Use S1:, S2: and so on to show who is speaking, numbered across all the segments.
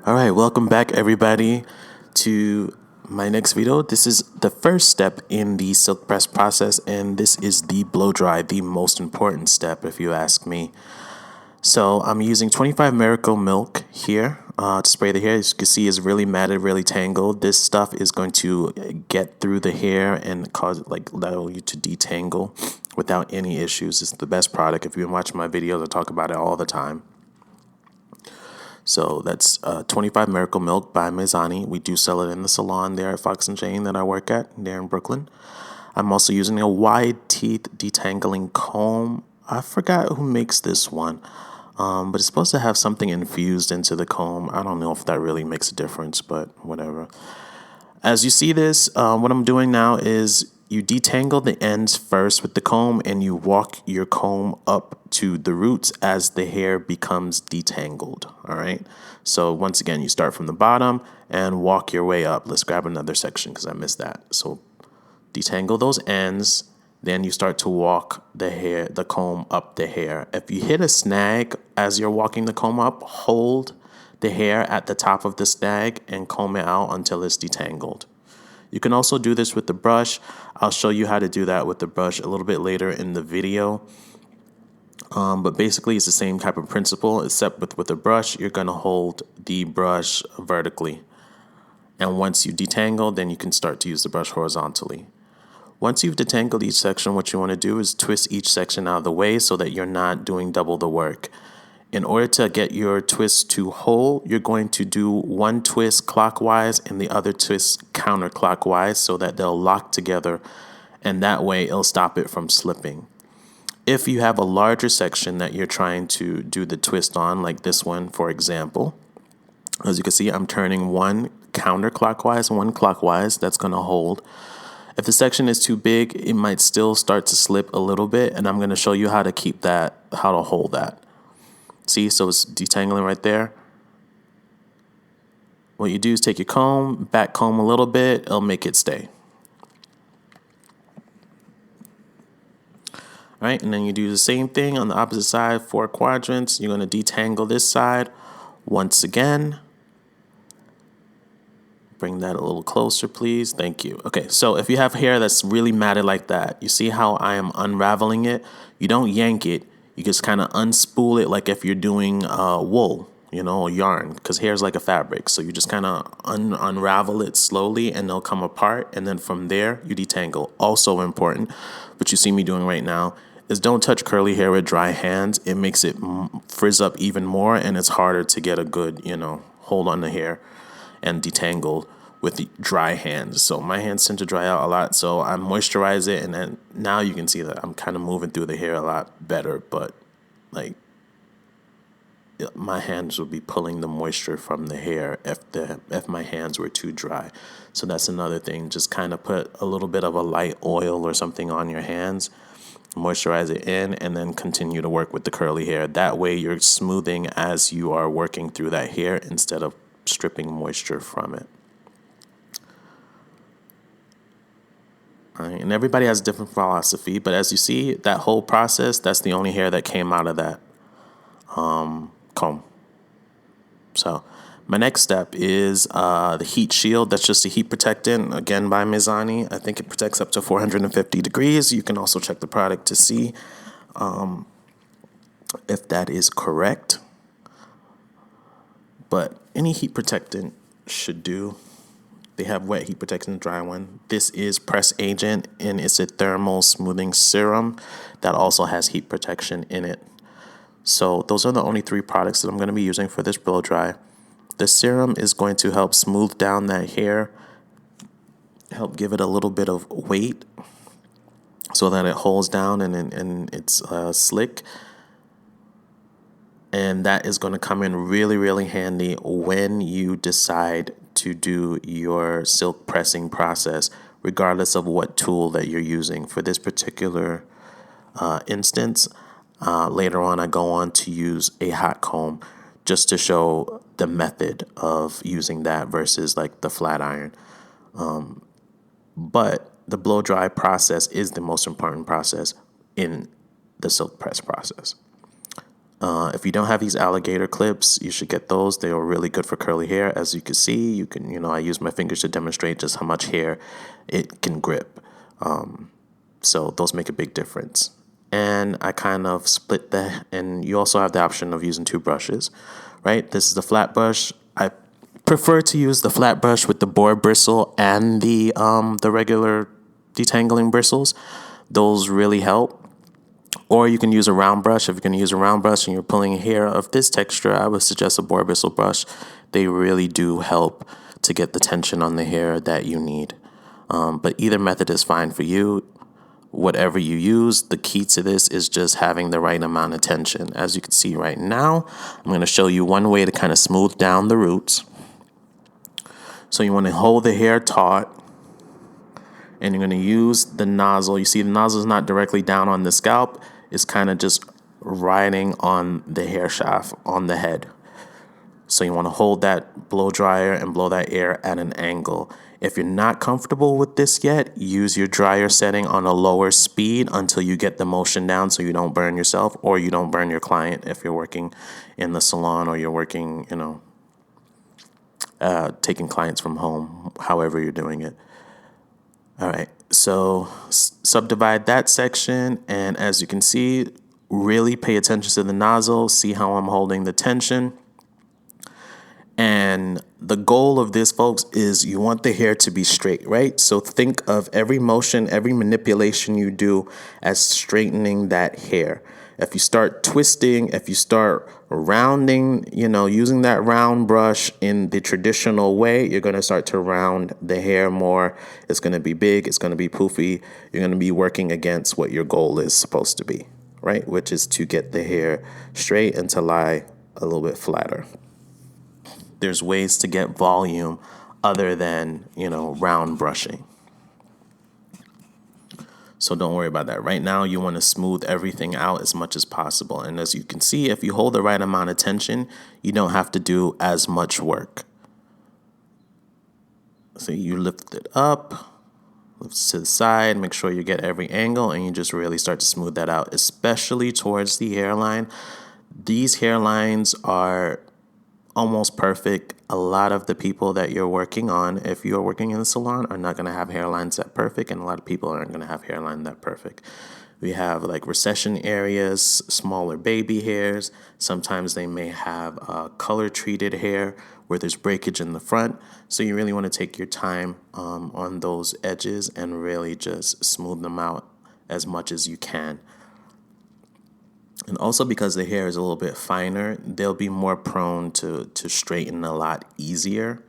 S1: All right, welcome back, everybody, to my next video. This is the first step in the silk press process, and this is the blow dry, the most important step, if you ask me. So I'm using 25 Miracle Milk here to spray the hair. As you can see, it's really matted, really tangled. This stuff is going to get through the hair and allow you to detangle without any issues. It's the best product. If you've been watching my videos, I talk about it all the time. So that's 25 Miracle Milk by Mizani. We do sell it in the salon there at Fox and Jane that I work at there in Brooklyn. I'm also using a wide teeth detangling comb. I forgot who makes this one, but it's supposed to have something infused into the comb. I don't know if that really makes a difference, but whatever. As you see this, what I'm doing now is you detangle the ends first with the comb and you walk your comb up to the roots as the hair becomes detangled. All right. So once again, you start from the bottom and walk your way up. Let's grab another section because I missed that. So detangle those ends. Then you start to walk the comb up the hair. If you hit a snag as you're walking the comb up, hold the hair at the top of the snag and comb it out until it's detangled. You can also do this with the brush. I'll show you how to do that with the brush a little bit later in the video. But basically, it's the same type of principle, except with the brush, you're going to hold the brush vertically. And once you detangle, then you can start to use the brush horizontally. Once you've detangled each section, what you want to do is twist each section out of the way so that you're not doing double the work. In order to get your twist to hold, you're going to do one twist clockwise and the other twist counterclockwise so that they'll lock together, and that way it'll stop it from slipping. If you have a larger section that you're trying to do the twist on, like this one, for example, as you can see, I'm turning one counterclockwise, one clockwise. That's going to hold. If the section is too big, it might still start to slip a little bit, and I'm going to show you how to how to hold that. See, so it's detangling right there. What you do is take your comb, back comb a little bit, it'll make it stay. All right, and then you do the same thing on the opposite side, 4 quadrants. You're going to detangle this side once again. Bring that a little closer, please. Thank you. Okay, so if you have hair that's really matted like that, you see how I am unraveling it? You don't yank it. You just kind of unspool it like if you're doing wool, or yarn, because hair is like a fabric. So you just kind of unravel it slowly and they'll come apart. And then from there, you detangle. Also important, what you see me doing right now, is don't touch curly hair with dry hands. It makes it frizz up even more, and it's harder to get a good, hold on the hair and detangle with the dry hands. So my hands tend to dry out a lot, so I moisturize it, and then now you can see that I'm kind of moving through the hair a lot better, but my hands would be pulling the moisture from the hair if my hands were too dry. So that's another thing. Just kind of put a little bit of a light oil or something on your hands, moisturize it in, and then continue to work with the curly hair. That way you're smoothing as you are working through that hair instead of stripping moisture from it. All right, and everybody has a different philosophy, but as you see, that whole process, that's the only hair that came out of that comb. So my next step is the heat shield. That's just a heat protectant, again by Mizani. I think it protects up to 450 degrees. You can also check the product to see if that is correct. But any heat protectant should do. They have wet heat protectant, dry one. This is Press Agent, and it's a thermal smoothing serum that also has heat protection in it. So those are the only 3 products that I'm going to be using for this blow dry. The serum is going to help smooth down that hair, help give it a little bit of weight so that it holds down and it's slick. And that is going to come in really, really handy when you decide to do your silk pressing process, regardless of what tool that you're using. For this particular instance, later on I go on to use a hot comb just to show the method of using that versus like the flat iron. But the blow dry process is the most important process in the silk press process. If you don't have these alligator clips, you should get those. They are really good for curly hair. As you can see, I use my fingers to demonstrate just how much hair it can grip. So those make a big difference. And I kind of split and you also have the option of using two brushes, right? This is the flat brush. I prefer to use the flat brush with the boar bristle and the regular detangling bristles. Those really help. Or you can use a round brush. If you're going to use a round brush and you're pulling hair of this texture, I would suggest a boar bristle brush. They really do help to get the tension on the hair that you need. But either method is fine for you. Whatever you use, the key to this is just having the right amount of tension. As you can see right now, I'm going to show you one way to kind of smooth down the roots. So you want to hold the hair taut, and you're going to use the nozzle. You see the nozzle is not directly down on the scalp. It's kind of just riding on the hair shaft on the head. So you want to hold that blow dryer and blow that air at an angle. If you're not comfortable with this yet, use your dryer setting on a lower speed until you get the motion down so you don't burn yourself or you don't burn your client if you're working in the salon or you're working, taking clients from home, however you're doing it. All right, so subdivide that section, and as you can see, really pay attention to the nozzle, see how I'm holding the tension. And the goal of this, folks, is you want the hair to be straight, right? So think of every motion, every manipulation you do as straightening that hair. If you start twisting, if you start rounding, using that round brush in the traditional way, you're going to start to round the hair more. It's going to be big. It's going to be poofy. You're going to be working against what your goal is supposed to be, right? Which is to get the hair straight and to lie a little bit flatter. There's ways to get volume other than, round brushing. So don't worry about that. Right now, you want to smooth everything out as much as possible. And as you can see, if you hold the right amount of tension, you don't have to do as much work. So you lift it up, lift it to the side, make sure you get every angle, and you just really start to smooth that out, especially towards the hairline. These hairlines are almost perfect. A lot of the people that you're working on, if you're working in the salon, are not going to have hairlines that perfect, and a lot of people aren't going to have hairline that perfect. We have like recession areas, smaller baby hairs. Sometimes they may have color treated hair where there's breakage in the front. So you really want to take your time on those edges and really just smooth them out as much as you can. And also because the hair is a little bit finer, they'll be more prone to straighten a lot easier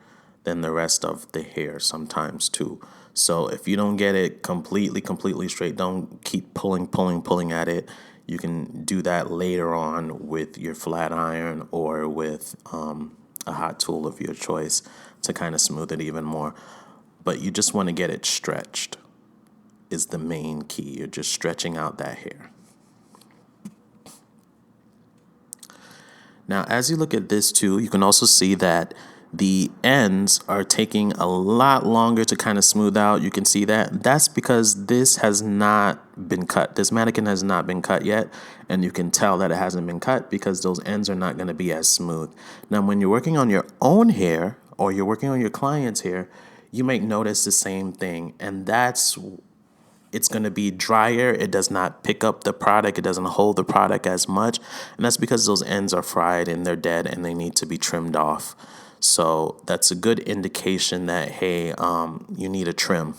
S1: than the rest of the hair sometimes too. So if you don't get it completely straight, don't keep pulling at it. You can do that later on with your flat iron or with a hot tool of your choice to kind of smooth it even more. But you just want to get it stretched is the main key. You're just stretching out that hair. Now, as you look at this too, you can also see that the ends are taking a lot longer to kind of smooth out. You can see that. That's because this has not been cut. This mannequin has not been cut yet, and you can tell that it hasn't been cut because those ends are not going to be as smooth. Now, when you're working on your own hair or you're working on your client's hair, you might notice the same thing, and it's going to be drier. It does not pick up the product. It doesn't hold the product as much. And that's because those ends are fried and they're dead and they need to be trimmed off. So that's a good indication that, hey, you need a trim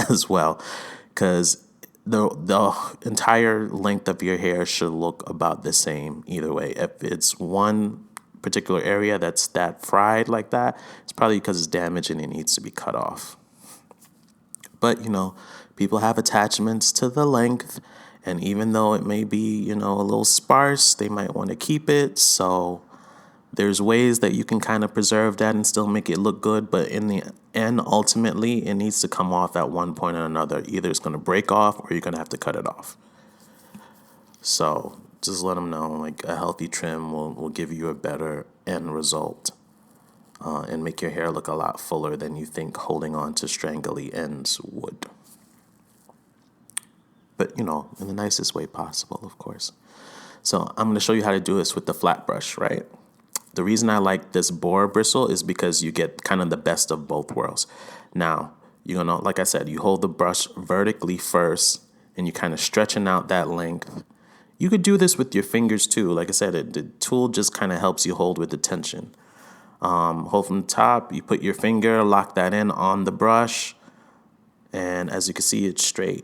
S1: as well, because the entire length of your hair should look about the same either way. If it's one particular area that's that fried like that, it's probably because it's damaged and it needs to be cut off. But, people have attachments to the length, and even though it may be, a little sparse, they might want to keep it. So there's ways that you can kind of preserve that and still make it look good. But in the end, ultimately, it needs to come off at one point or another. Either it's going to break off or you're going to have to cut it off. So just let them know, like, a healthy trim will give you a better end result. And make your hair look a lot fuller than you think holding on to strangly ends would. But, in the nicest way possible, of course. So I'm going to show you how to do this with the flat brush, right? The reason I like this boar bristle is because you get kind of the best of both worlds. Now, you're going to, like I said, you hold the brush vertically first and you kind of stretching out that length. You could do this with your fingers too. Like I said, the tool just kind of helps you hold with the tension. Hold from the top, you put your finger, lock that in on the brush, and as you can see, it's straight.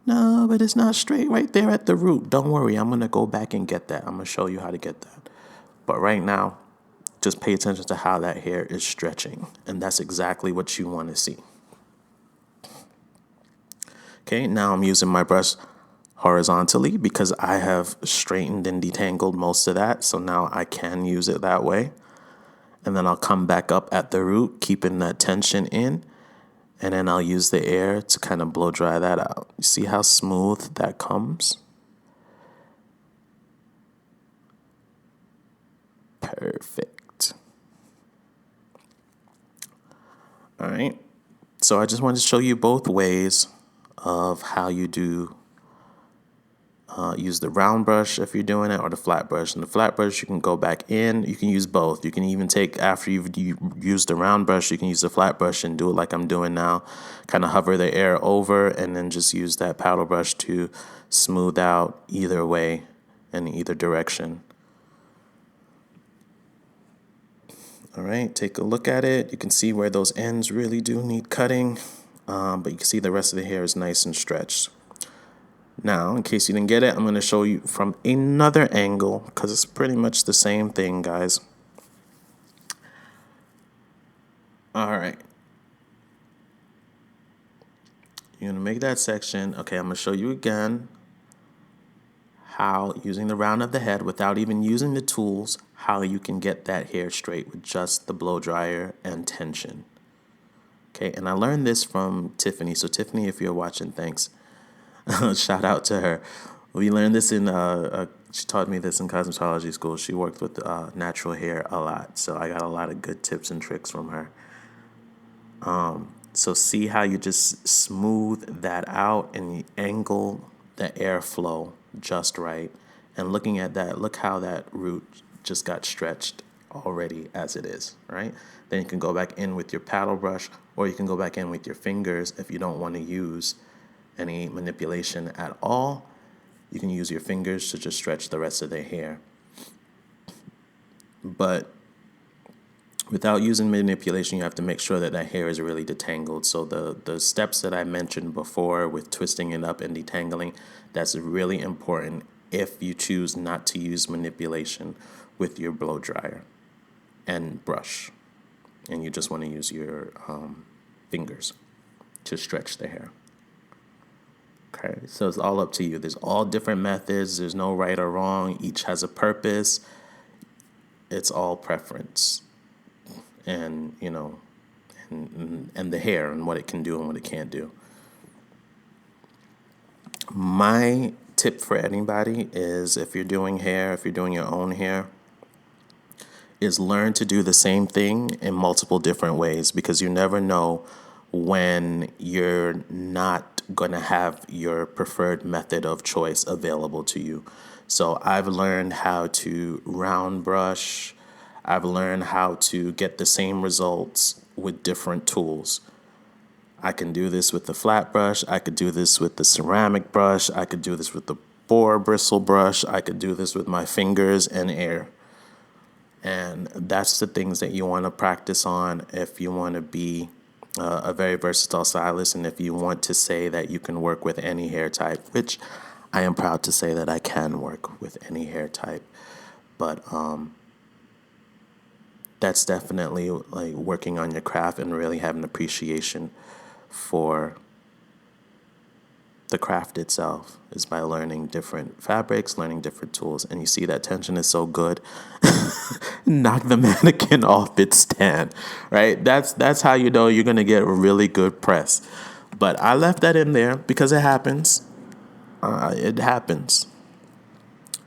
S1: No, but it's not straight right there at the root. Don't worry, I'm going to go back and get that. I'm going to show you how to get that. But right now, just pay attention to how that hair is stretching, and that's exactly what you want to see. Okay, now I'm using my brush horizontally because I have straightened and detangled most of that, so now I can use it that way. And then I'll come back up at the root, keeping that tension in, and then I'll use the air to kind of blow dry that out. You see how smooth that comes? Perfect. All right, so I just wanted to show you both ways of how you do use the round brush if you're doing it, or the flat brush. And the flat brush, you can go back in. You can use both. You can even take, after you've used the round brush, you can use the flat brush and do it like I'm doing now. Kind of hover the air over and then just use that paddle brush to smooth out either way in either direction. All right, take a look at it. You can see where those ends really do need cutting, but you can see the rest of the hair is nice and stretched. Now, in case you didn't get it, I'm going to show you from another angle because it's pretty much the same thing, guys. All right. You're going to make that section. Okay, I'm going to show you again how, using the round of the head without even using the tools, how you can get that hair straight with just the blow dryer and tension. Okay, and I learned this from Tiffany. So Tiffany, if you're watching, thanks. Shout out to her. We learned this in, she taught me this in cosmetology school. She worked with natural hair a lot. So I got a lot of good tips and tricks from her. So see how you just smooth that out and you angle the airflow just right. And looking at that, look how that root just got stretched already as it is, right? Then you can go back in with your paddle brush, or you can go back in with your fingers if you don't want to use any manipulation at all. You can use your fingers to just stretch the rest of the hair. But without using manipulation, you have to make sure that that hair is really detangled. So the steps that I mentioned before with twisting it up and detangling, that's really important if you choose not to use manipulation with your blow dryer and brush, and you just want to use your fingers to stretch the hair. Okay, so it's all up to you. There's all different methods. There's no right or wrong. Each has a purpose. It's all preference, and and the hair and what it can do and what it can't do. My tip for anybody is, if you're doing hair, if you're doing your own hair, is learn to do the same thing in multiple different ways, because you never know when you're not going to have your preferred method of choice available to you. So I've learned how to round brush. I've learned how to get the same results with different tools. I can do this with the flat brush. I could do this with the ceramic brush. I could do this with the boar bristle brush. I could do this with my fingers and air. And that's the things that you want to practice on if you want to be a very versatile stylist, and if you want to say that you can work with any hair type, which I am proud to say that I can work with any hair type. But that's definitely like working on your craft and really having appreciation for the craft itself, is by learning different fabrics, learning different tools. And you see that tension is so good. Knock the mannequin off its stand, right? That's how you know you're going to get a really good press. But I left that in there because it happens. It happens.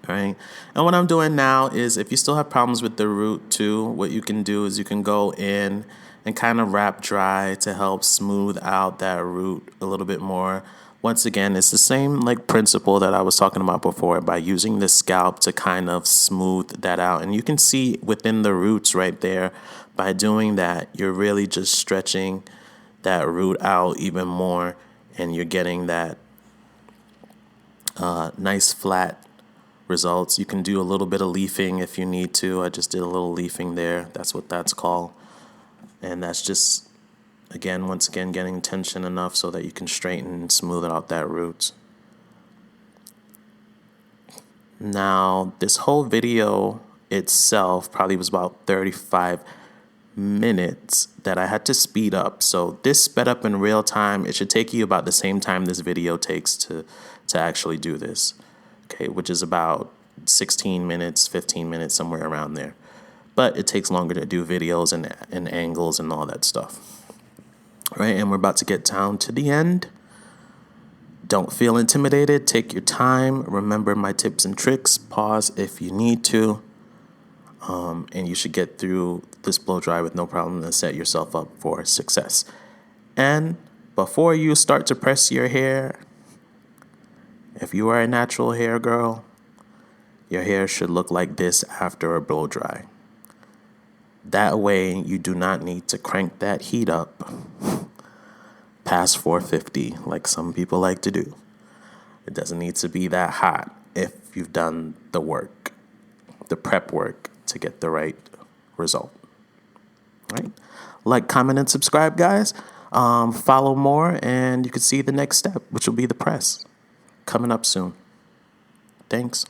S1: Right? And what I'm doing now is, if you still have problems with the root too, what you can do is you can go in and kind of wrap dry to help smooth out that root a little bit more. Once again, it's the same like principle that I was talking about before, by using the scalp to kind of smooth that out. And you can see within the roots right there, by doing that, you're really just stretching that root out even more, and you're getting that nice flat results. You can do a little bit of leafing if you need to. I just did a little leafing there. That's what that's called. And that's just, again, once again, getting tension enough so that you can straighten and smooth out that root. Now, this whole video itself probably was about 35 minutes that I had to speed up. So this sped up in real time. It should take you about the same time this video takes to actually do this. Okay, which is about 16 minutes, 15 minutes, somewhere around there. But it takes longer to do videos and angles and all that stuff. Right, and we're about to get down to the end. Don't feel intimidated. Take your time. Remember my tips and tricks. Pause if you need to. And you should get through this blow dry with no problem and set yourself up for success. And before you start to press your hair, if you are a natural hair girl, your hair should look like this after a blow dry. That way you do not need to crank that heat up past 450 like some people like to do. It doesn't need to be that hot if you've done the work, the prep work to get the right result. Right? Like, comment, and subscribe, guys. Follow more, and you can see the next step, which will be the press, coming up soon. Thanks.